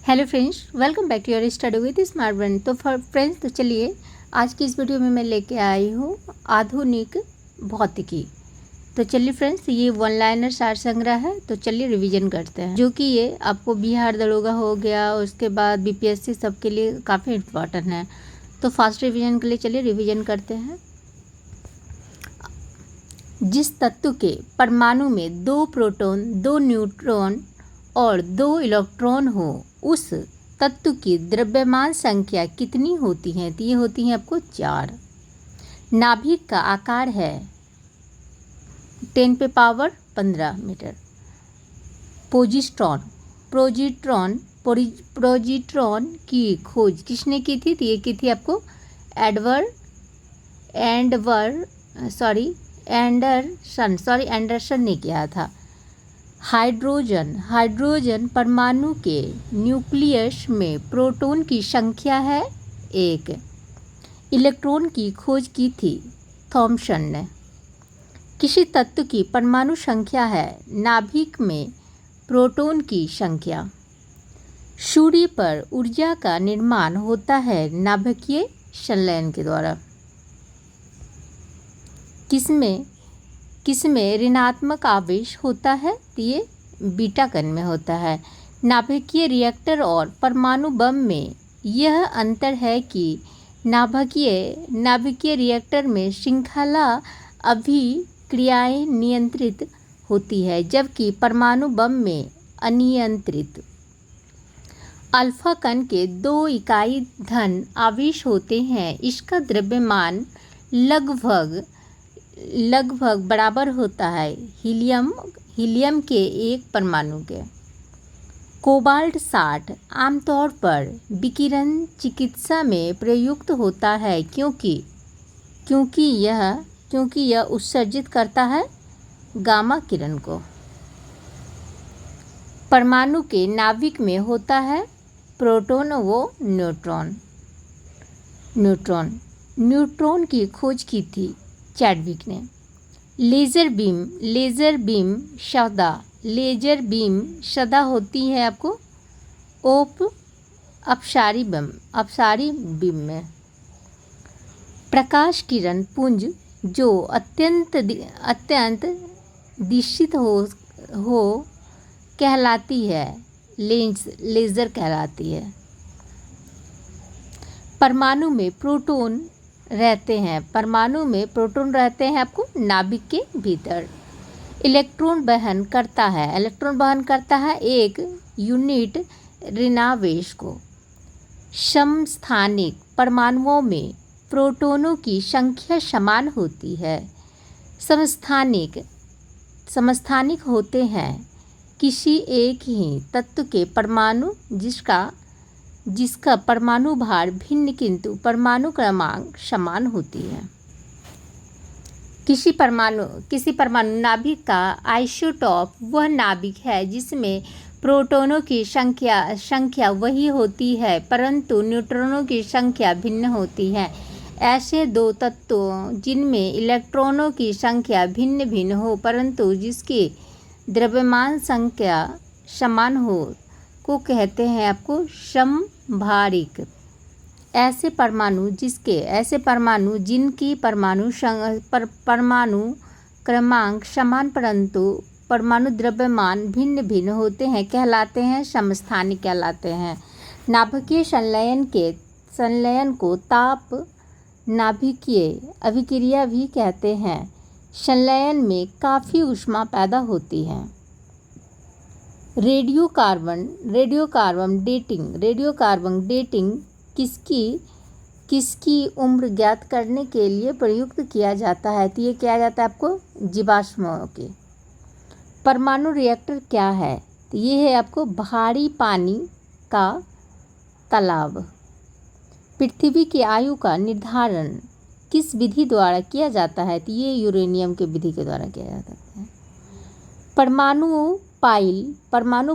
Hello friends, welcome back to your study with Smart Brain. तो friends, तो चलिए आज की इस वीडियो में मैं लेके आई हूँ आधुनिक भौतिकी। तो चलिए फ्रेंड्स, ये वन लाइनर सार संग्रह है। तो चलिए रिवीजन करते हैं, जो कि ये आपको बिहार दरोगा हो गया, उसके बाद बीपीएससी सबके लिए काफ़ी इम्पोर्टेंट है। तो फास्ट रिवीजन के लिए चलिए रिवीजन करते हैं। जिस तत्व के परमाणु में 2 प्रोटॉन, 2 न्यूट्रॉन और 2 इलेक्ट्रॉन हो, उस तत्व की द्रव्यमान संख्या कितनी होती है? तो ये होती है आपको 4। नाभिक का आकार है 10⁻15 मीटर। प्रोजिट्रॉन की खोज किसने की थी? तो ये की थी आपको एंडरसन ने किया था। हाइड्रोजन परमाणु के न्यूक्लियस में प्रोटॉन की संख्या है 1। इलेक्ट्रॉन की खोज की थी थॉमसन ने। किसी तत्व की परमाणु संख्या है नाभिक में प्रोटॉन की संख्या। सूर्य पर ऊर्जा का निर्माण होता है नाभिकीय संलयन के द्वारा। किसमें ऋणात्मक आवेश होता है? तो ये बीटा कण में होता है। नाभिकीय रिएक्टर और परमाणु बम में यह अंतर है कि नाभिकीय रिएक्टर में श्रृंखला अभिक्रियाएं नियंत्रित होती है, जबकि परमाणु बम में अनियंत्रित। अल्फा कण के 2 इकाई धन आवेश होते हैं। इसका द्रव्यमान लगभग बराबर होता है हीलियम के 1 परमाणु के। कोबाल्ट 60 आमतौर पर विकिरण चिकित्सा में प्रयुक्त होता है क्योंकि यह उत्सर्जित करता है गामा किरण को। परमाणु के नाभिक में होता है प्रोटॉन व न्यूट्रॉन की खोज की थी चैडविक ने। लेज़र बीम सदा होती है आपको अपसारी बीम में। प्रकाश किरण पुंज जो अत्यंत दिशित हो कहलाती है लेज़र कहलाती है। परमाणु में प्रोटॉन रहते हैं आपको नाभिक के भीतर। इलेक्ट्रॉन वहन करता है 1 यूनिट ऋणावेश को। समस्थानिक परमाणुओं में प्रोटॉनों की संख्या समान होती है। समस्थानिक होते हैं किसी एक ही तत्व के परमाणु जिसका परमाणु भार भिन्न किंतु परमाणु क्रमांक समान होती है। किसी परमाणु नाभिक का आइसोटॉप वह नाभिक है जिसमें प्रोटॉनों की संख्या वही होती है, परंतु न्यूट्रॉनों की संख्या भिन्न होती है। ऐसे 2 तत्वों जिनमें इलेक्ट्रॉनों की संख्या भिन्न हो, परंतु जिसकी द्रव्यमान संख्या समान हो, को कहते हैं आपको समभारिक। ऐसे परमाणु जिनकी परमाणु क्रमांक समान परंतु परमाणु द्रव्यमान भिन्न होते हैं कहलाते हैं समस्थानिक कहलाते हैं। नाभिकीय संलयन को ताप नाभिकीय अभिक्रिया भी कहते हैं। संलयन में काफ़ी ऊष्मा पैदा होती है। रेडियोकार्बन डेटिंग किसकी उम्र ज्ञात करने के लिए प्रयुक्त किया जाता है? तो ये किया जाता है आपको जीवाश्मों के। परमाणु रिएक्टर क्या है? तो ये है आपको भारी पानी का तालाब। पृथ्वी की आयु का निर्धारण किस विधि द्वारा किया जाता है? तो ये यूरेनियम के विधि के द्वारा किया जाता है। परमाणु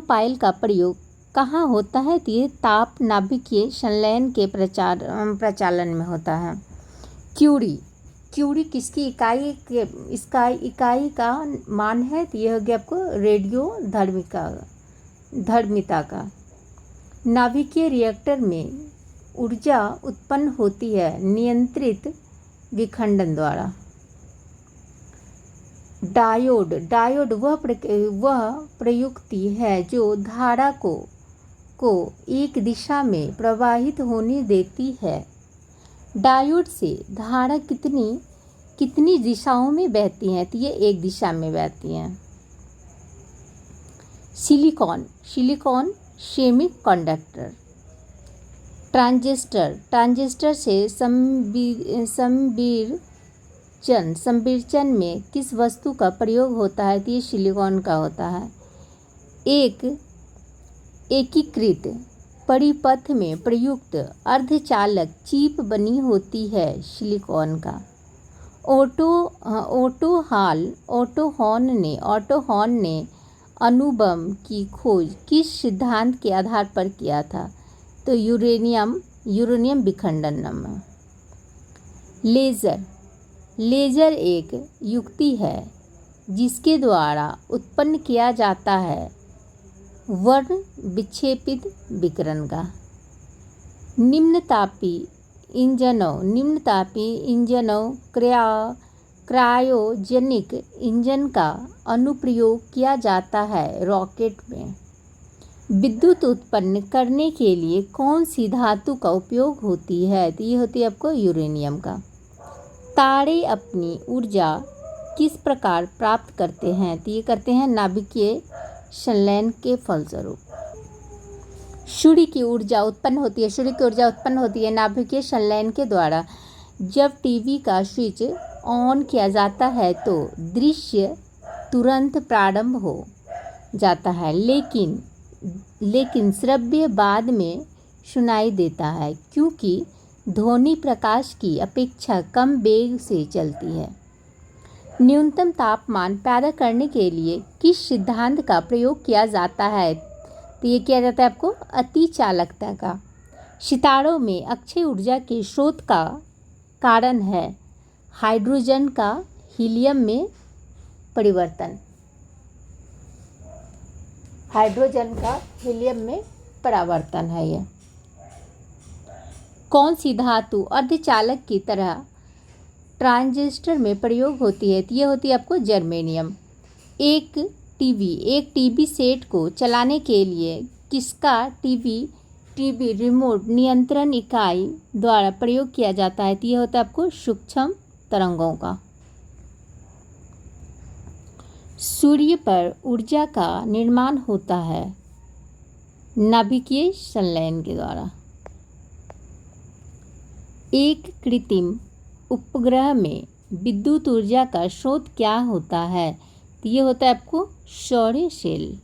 पाइल का प्रयोग कहाँ होता है? तो ये ताप नाभिकीय संलयन के प्रचालन में होता है। क्यूरी किसकी इकाई का मान है? तो यह हो गया आपको रेडियो धर्मिता का। नाभिकीय रिएक्टर में ऊर्जा उत्पन्न होती है नियंत्रित विखंडन द्वारा। डायोड वह प्रयुक्ति है जो धारा को एक दिशा में प्रवाहित होने देती है। डायोड से धारा कितनी दिशाओं में बहती हैं? तो ये एक दिशा में बहती हैं। Silicon semiconductor. ट्रांजिस्टर से संविर्चन में किस वस्तु का प्रयोग होता है? तो ये सिलिकॉन का होता है। एक एकीकृत परिपथ में प्रयुक्त अर्धचालक चिप बनी होती है सिलिकॉन का। ऑटो हॉर्न ने अणुबम की खोज किस सिद्धांत के आधार पर किया था? तो यूरेनियम विखंडन। लेजर एक युक्ति है जिसके द्वारा उत्पन्न किया जाता है वर्ण विक्षेपित विकिरण का। निम्नतापी इंजनों क्रायोजेनिक इंजन का अनुप्रयोग किया जाता है रॉकेट में। विद्युत उत्पन्न करने के लिए कौन सी धातु का उपयोग होती है? तो ये होती है आपको यूरेनियम का। तारे अपनी ऊर्जा किस प्रकार प्राप्त करते हैं? तो ये करते हैं नाभिकीय संलयन के फलस्वरूप। सूर्य की ऊर्जा उत्पन्न होती है नाभिकीय संलयन के द्वारा। जब टीवी का स्विच ऑन किया जाता है तो दृश्य तुरंत प्रारंभ हो जाता है, लेकिन श्रव्य बाद में सुनाई देता है क्योंकि ध्वनि प्रकाश की अपेक्षा कम वेग से चलती है। न्यूनतम तापमान पैदा करने के लिए किस सिद्धांत का प्रयोग किया जाता है? तो ये किया जाता है आपको अतिचालकता का। सितारों में अक्षय ऊर्जा के स्रोत का कारण है हाइड्रोजन का हीलियम में परिवर्तन। है यह। कौन सी धातु अर्धचालक की तरह ट्रांजिस्टर में प्रयोग होती है? तो ये होती है आपको जर्मेनियम। एक टीवी सेट को चलाने के लिए किसका टीवी रिमोट नियंत्रण इकाई द्वारा प्रयोग किया जाता है? तो ये होता है आपको सूक्ष्म तरंगों का। सूर्य पर ऊर्जा का निर्माण होता है नाभिकीय संलयन के द्वारा। एक कृत्रिम उपग्रह में विद्युत ऊर्जा का स्रोत क्या होता है? तो ये होता है आपको सौर सेल।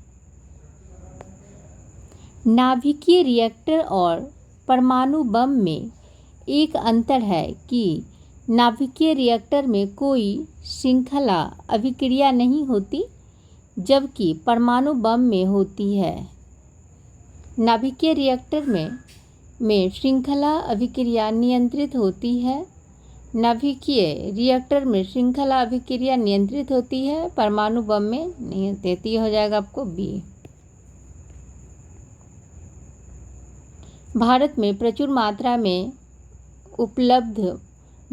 नाभिकीय रिएक्टर और परमाणु बम में एक अंतर है कि नाभिकीय रिएक्टर में कोई श्रृंखला अभिक्रिया नहीं होती जबकि परमाणु बम में होती है। नाभिकीय रिएक्टर में श्रृंखला अभिक्रिया नियंत्रित होती है। परमाणु बम में नहीं होती। हो जाएगा आपको बी। भारत में प्रचुर मात्रा में उपलब्ध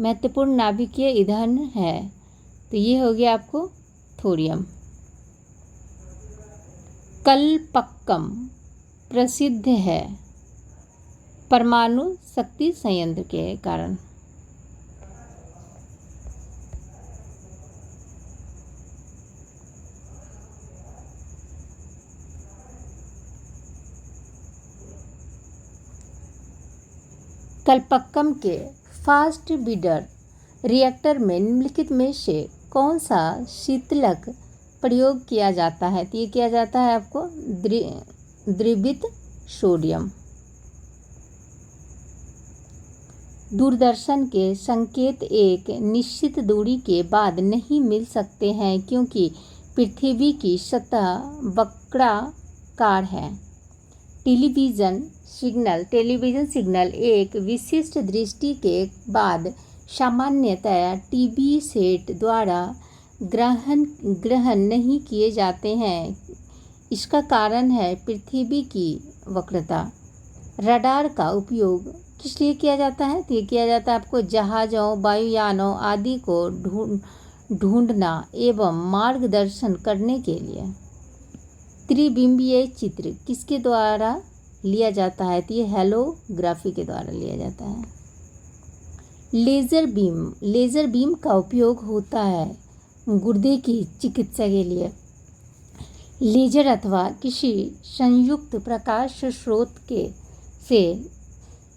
महत्वपूर्ण नाभिकीय ईंधन है। तो ये हो गया आपको थोरियम। कलपक्कम प्रसिद्ध है परमाणु शक्ति संयंत्र के कारण। कलपक्कम के फास्ट ब्रीडर रिएक्टर में निम्नलिखित में से कौन सा शीतलक प्रयोग किया जाता है? तो ये किया जाता है आपको द्रवित सोडियम। दूरदर्शन के संकेत एक निश्चित दूरी के बाद नहीं मिल सकते हैं क्योंकि पृथ्वी की सतह वक्राकार है। टेलीविज़न सिग्नल एक विशिष्ट दृष्टि के बाद सामान्यतया टीवी सेट द्वारा ग्रहण नहीं किए जाते हैं। इसका कारण है पृथ्वी की वक्रता। रडार का उपयोग किस लिए किया जाता है? तो ये किया जाता है आपको जहाज़ों, वायुयानों आदि को ढूंढना एवं मार्गदर्शन करने के लिए। त्रिबिंबीय चित्र किसके द्वारा लिया जाता है? तो ये हेलोग्राफी के द्वारा लिया जाता है। लेज़र बीम का उपयोग होता है गुर्दे की चिकित्सा के लिए। लेजर अथवा किसी संयुक्त प्रकाश स्रोत से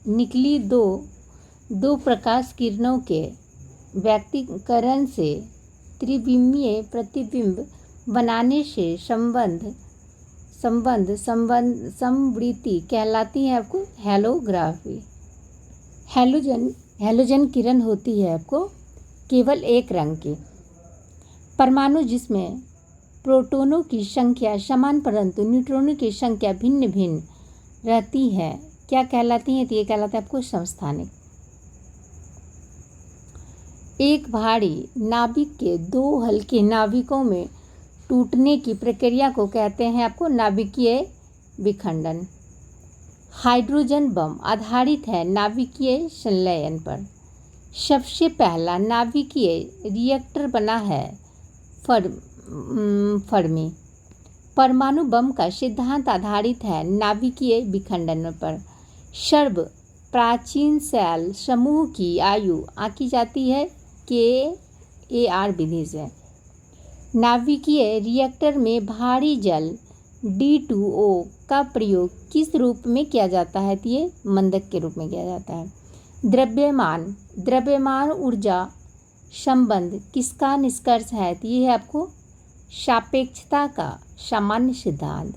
निकली दो प्रकाश किरणों के व्यतिकरण से त्रिबिंबीय प्रतिबिंब बनाने से समवृत्ति कहलाती है आपको हेलोग्राफी। हैलोजन किरण होती है आपको केवल एक रंग की। परमाणु जिसमें प्रोटॉनों की संख्या समान परंतु न्यूट्रॉनों की संख्या भिन्न भिन्न रहती है क्या कहलाती है? तो ये कहलाता है आपको समस्थानिक। एक भारी नाभिक के दो हल्के नाभिकों में टूटने की प्रक्रिया को कहते हैं आपको नाभिकीय विखंडन। हाइड्रोजन बम आधारित है नाभिकीय संलयन पर। सबसे पहला नाभिकीय रिएक्टर बना है फर्मी। परमाणु बम का सिद्धांत आधारित है नाभिकीय विखंडन पर। सर्व प्राचीन सेल समूह की आयु आंकी जाती है KAR विधि से। नाभिकीय रिएक्टर में भारी जल D2O का प्रयोग किस रूप में किया जाता है? तो ये मंदक के रूप में किया जाता है। द्रव्यमान ऊर्जा संबंध किसका निष्कर्ष है? तो ये है आपको सापेक्षता का सामान्य सिद्धांत।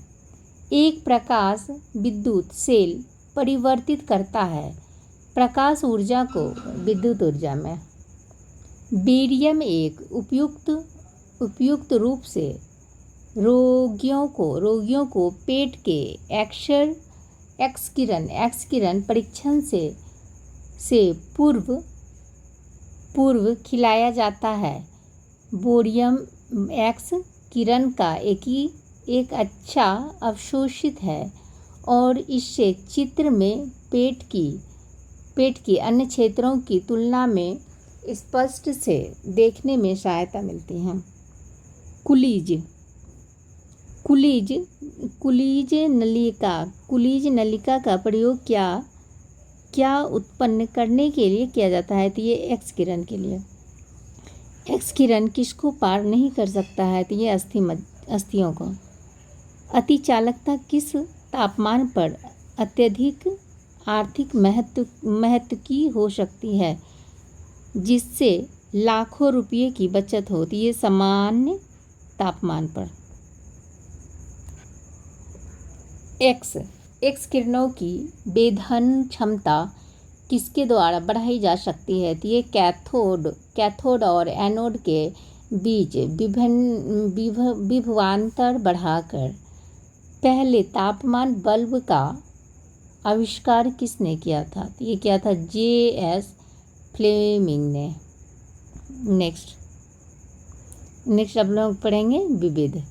एक प्रकाश विद्युत सेल परिवर्तित करता है प्रकाश ऊर्जा को विद्युत ऊर्जा में। बेरियम एक उपयुक्त रूप से रोगियों को पेट के एक्स किरण परीक्षण से पूर्व खिलाया जाता है। बोरियम एक्स किरण का एक अच्छा अवशोषित है और इससे चित्र में पेट की अन्य क्षेत्रों की तुलना में स्पष्ट से देखने में सहायता मिलती है। कुलीज नलिका का प्रयोग क्या उत्पन्न करने के लिए किया जाता है? तो ये एक्स किरण के लिए। एक्स किरण किसको पार नहीं कर सकता है? तो ये अस्थियों को। अतिचालकता किस तापमान पर अत्यधिक आर्थिक महत्व की हो सकती है जिससे लाखों रुपये की बचत होती है? सामान्य तापमान पर। एक्स किरणों की वेधन क्षमता किसके द्वारा बढ़ाई जा सकती है? तो ये कैथोड और एनोड के बीच विभवांतर बढ़ाकर। पहले तापमान बल्ब का आविष्कार किसने किया था? तो ये किया था JS फ्लेमिंग ने। नेक्स्ट अब लोग पढ़ेंगे विविध।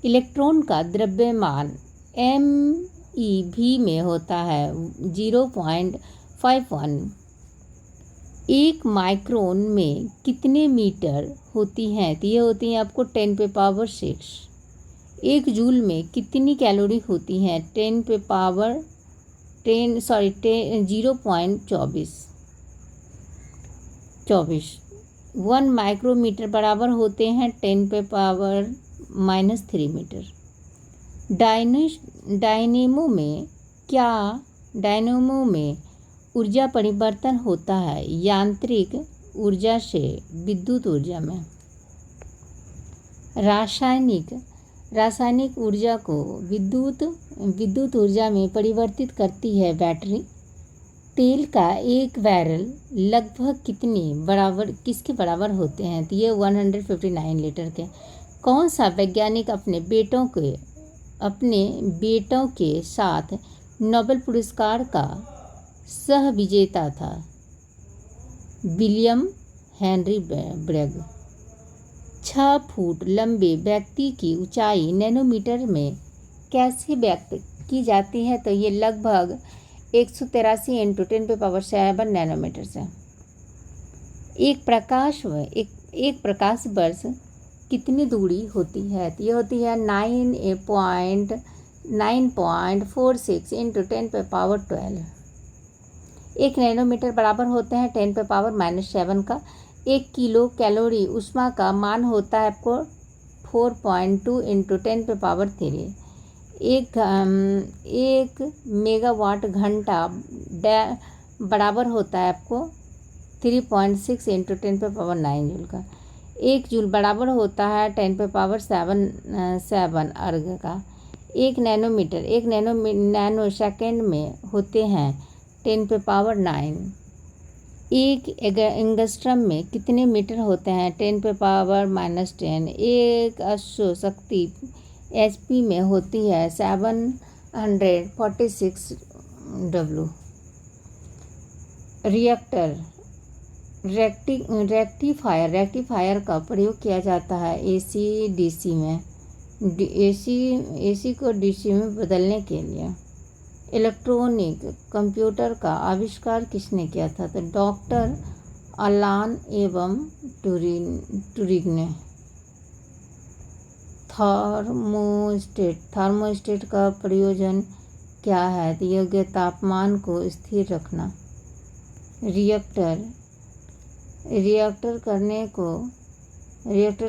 इलेक्ट्रॉन का द्रव्यमान MeV में होता है 0.51। एक माइक्रोन में कितने मीटर होती हैं? तो ये होती हैं आपको 10⁻⁶। एक जूल में कितनी कैलोरी होती हैं? 0.24। 1 माइक्रोमीटर बराबर होते हैं 10⁻³ मीटर। डायनेमो में ऊर्जा परिवर्तन होता है यांत्रिक ऊर्जा से विद्युत ऊर्जा में। रासायनिक ऊर्जा को विद्युत ऊर्जा में परिवर्तित करती है बैटरी। तेल का एक बैरल लगभग किसके बराबर होते हैं? तो ये 159 लीटर के। कौन सा वैज्ञानिक अपने बेटों के साथ नोबेल पुरस्कार का सह विजेता था? William Henry Bragg. 6 फुट लंबे व्यक्ति की ऊंचाई नैनोमीटर में कैसे व्यक्त की जाती है? तो ये लगभग 183 इंटू 10⁻7 नैनोमीटर से। एक प्रकाश वर्ष कितनी दूरी होती है? तो ये होती है 9.46 इंटू 10⁻12। एक नैनोमीटर बराबर होते हैं 10⁻⁻7 का। 1 किलो कैलोरी ऊष्मा का मान होता है आपको 4.2 इंटू 10⁻3। एक मेगावाट घंटा बराबर होता है आपको 3.6 इंटू 10⁻9 जूल का। 1 जूल बराबर होता है 10⁻7 अर्घ का। एक नैनो सेकेंड में होते हैं 10⁻9। एक एंगस्ट्रम में कितने मीटर होते हैं? 10⁻−10। एक अश्व शक्ति HP में होती है 746 W। रेक्टिफायर का प्रयोग किया जाता है AC को DC में बदलने के लिए। इलेक्ट्रॉनिक कंप्यूटर का आविष्कार किसने किया था? तो डॉक्टर अलान एवं ट्यूरिंग ने। थर्मोस्टेट का प्रयोजन क्या है? तो योग्य तापमान को स्थिर रखना। रिएक्टर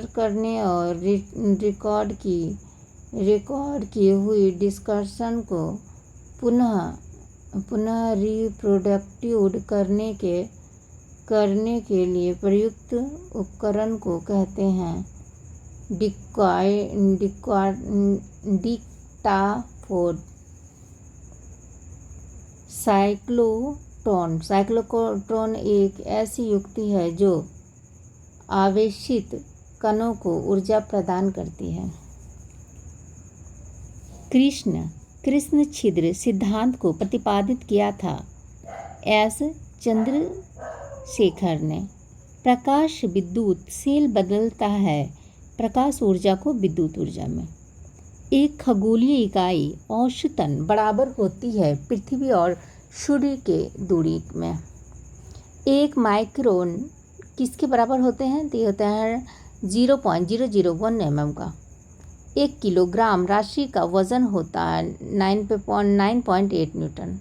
करने और रिकॉर्ड की हुई डिस्कशन को पुनः रिप्रोडक्टिव करने के लिए प्रयुक्त उपकरण को कहते हैं डिक्टाफोन। साइक्लोट्रॉन एक ऐसी युक्ति है जो आवेशित कणों को ऊर्जा प्रदान करती है। कृष्ण छिद्र सिद्धांत को प्रतिपादित किया था एस चंद्रशेखर ने। प्रकाश विद्युत सेल बदलता है प्रकाश ऊर्जा को विद्युत ऊर्जा में। एक खगोलीय इकाई औसतन बराबर होती है पृथ्वी और सूर्य के दूरी में। एक माइक्रोन किसके बराबर होते हैं? तो ये होता है 0.001 mm का। 1 किलोग्राम राशि का वजन होता है 9.8 न्यूटन।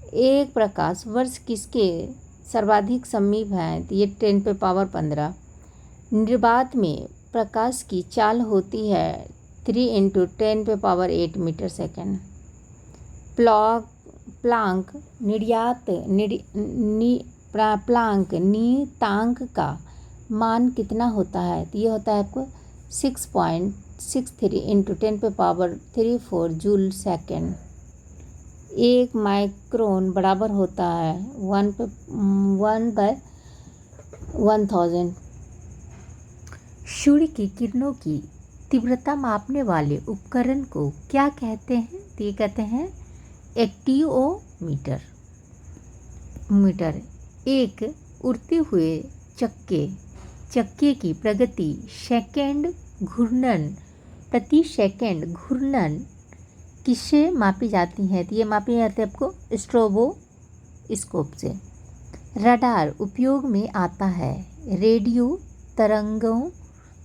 एक प्रकाश वर्ष किसके सर्वाधिक समीप है? तो ये 10⁻15। निर्वात में प्रकाश की चाल होती है 3 इंटू 10⁸ मीटर सेकेंड। प्लांक नियतांक का मान कितना होता है? तो ये होता है आपको 6.63 इंटू 10⁻34 जूल सेकेंड। एक माइक्रोन बराबर होता है 1/1000। सूर्य की किरणों की तीव्रता मापने वाले उपकरण को क्या कहते हैं? तो ये कहते हैं एक्टियोमीटर। एक उड़ते हुए चक्के की प्रगति प्रति सेकंड घूर्णन किससे मापी जाती है? तो ये मापी जाती है आपको स्ट्रोबोस्कोप से। रडार उपयोग में आता है रेडियो तरंगों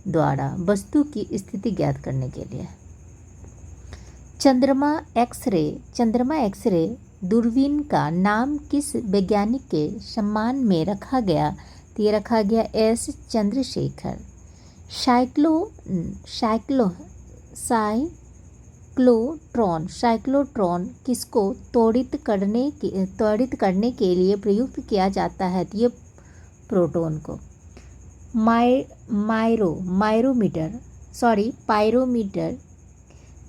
द्वारा वस्तु की स्थिति ज्ञात करने के लिए। चंद्रमा एक्सरे दूरबीन का नाम किस वैज्ञानिक के सम्मान में रखा गया? तो ये रखा गया एस चंद्रशेखर। साइक्लोट्रॉन किसको त्वरित करने के लिए प्रयुक्त किया जाता है? तो ये प्रोटॉन को।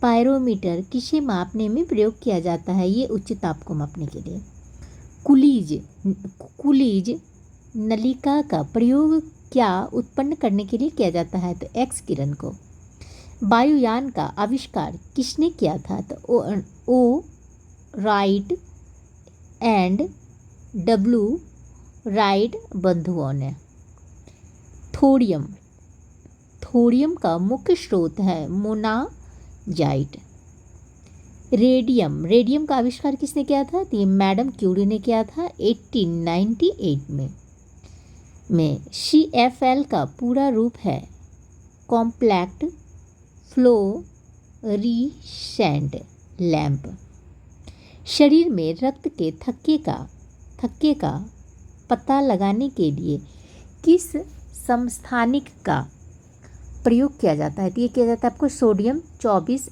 पायरोमीटर किसे मापने में प्रयोग किया जाता है? ये उच्च ताप को मापने के लिए। कुलीज नलिका का प्रयोग क्या उत्पन्न करने के लिए किया जाता है? तो एक्स किरण को। वायुयान का आविष्कार किसने किया था? तो ओ राइट एंड डब्ल्यू राइट बंधुओं ने। थोरियम का मुख्य स्रोत है मोनाजाइट। रेडियम का आविष्कार किसने किया था? तो ये मैडम क्यूरी ने किया था 1898 में। CFL का पूरा रूप है कॉम्पैक्ट फ्लोरेसेंट लैंप। शरीर में रक्त के थक्के का पता लगाने के लिए किस समस्थानिक का प्रयोग किया जाता है? तो ये किया जाता है आपको सोडियम 24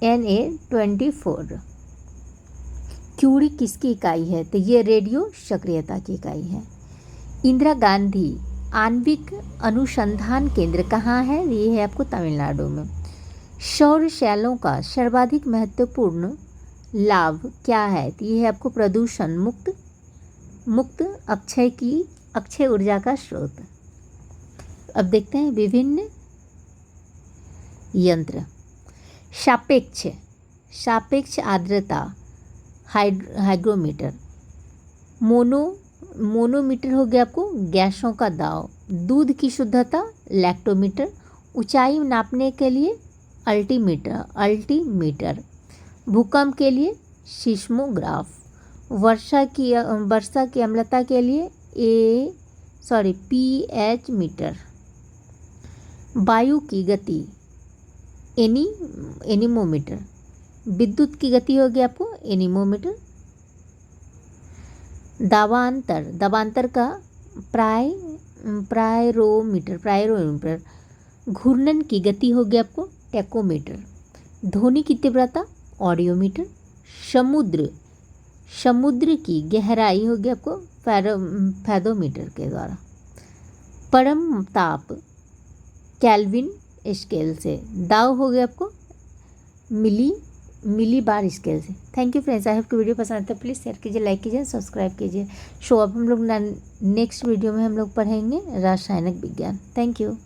Na24। क्यूरी किसकी इकाई है? तो ये रेडियो सक्रियता की इकाई है। इंदिरा गांधी आणविक अनुसंधान केंद्र कहाँ है? ये है आपको तमिलनाडु में। सौर शैलों का सर्वाधिक महत्वपूर्ण लाभ क्या है? तो ये है आपको प्रदूषण मुक्त अक्षय ऊर्जा का स्रोत। अब देखते हैं विभिन्न यंत्र। सापेक्ष आर्द्रता हाइग्रोमीटर। मोनोमीटर हो गया आपको गैसों का दाब। दूध की शुद्धता लैक्टोमीटर। ऊंचाई नापने के लिए अल्टीमीटर। भूकंप के लिए सिस्मोग्राफ। वर्षा की अम्लता के लिए pH मीटर। वायु की गति एनीमोमीटर। विद्युत की गति होगी आपको एनीमोमीटर। दाबांतर का प्रायरोमीटर। घूर्णन की गति होगी आपको टेकोमीटर। ध्वनि की तीव्रता ऑडियोमीटर। समुद्र की गहराई होगी आपको फैथोमीटर के द्वारा। परम ताप केल्विन स्केल से। दाव हो गया आपको मिली बार स्केल से। Thank you friends. I hope कि वीडियो पसंद आता है प्लीज़ शेयर कीजिए, लाइक कीजिए, सब्सक्राइब कीजिए। अब हम लोग नेक्स्ट वीडियो में हम लोग पढ़ेंगे रासायनिक विज्ञान। Thank you.